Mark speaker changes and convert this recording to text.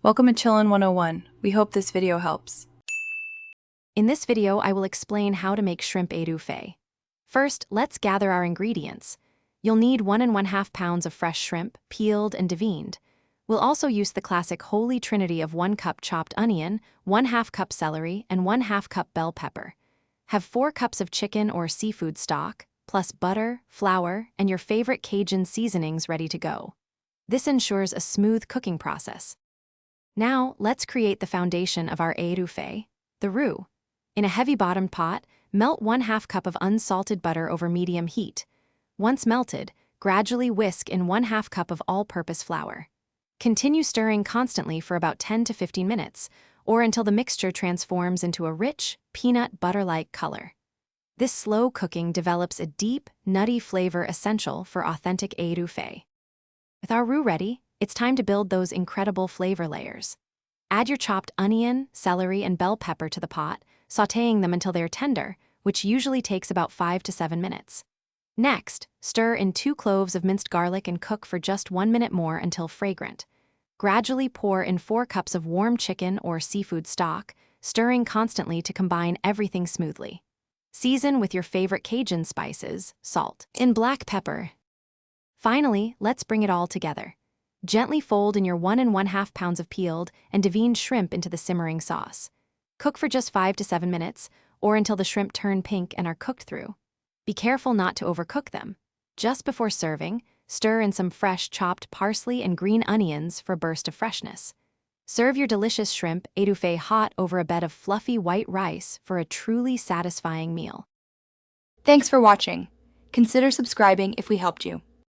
Speaker 1: Welcome to Chillin' 101. We hope this video helps.
Speaker 2: In this video, I will explain how to make shrimp etouffee. First, let's gather our ingredients. You'll need 1½ pounds of fresh shrimp, peeled and deveined. We'll also use the classic holy trinity of 1 cup chopped onion, 1/2 cup celery, and 1/2 cup bell pepper. Have 4 cups of chicken or seafood stock, plus butter, flour, and your favorite Cajun seasonings ready to go. This ensures a smooth cooking process. Now, let's create the foundation of our etouffee, the roux. In a heavy-bottomed pot, melt 1/2 cup of unsalted butter over medium heat. Once melted, gradually whisk in 1/2 cup of all-purpose flour. Continue stirring constantly for about 10 to 15 minutes, or until the mixture transforms into a rich, peanut butter-like color. This slow cooking develops a deep, nutty flavor essential for authentic etouffee. With our roux ready, it's time to build those incredible flavor layers. Add your chopped onion, celery, and bell pepper to the pot, sautéing them until they're tender, which usually takes about 5 to 7 minutes. Next, stir in 2 cloves of minced garlic and cook for just 1 minute more until fragrant. Gradually pour in 4 cups of warm chicken or seafood stock, stirring constantly to combine everything smoothly. Season with your favorite Cajun spices, salt, and black pepper. Finally, let's bring it all together. Gently fold in your 1½ pounds of peeled and deveined shrimp into the simmering sauce. Cook for just 5 to 7 minutes, or until the shrimp turn pink and are cooked through. Be careful not to overcook them. Just before serving, stir in some fresh chopped parsley and green onions for a burst of freshness. Serve your delicious shrimp etouffee hot over a bed of fluffy white rice for a truly satisfying meal.
Speaker 3: Thanks for watching. Consider subscribing if we helped you.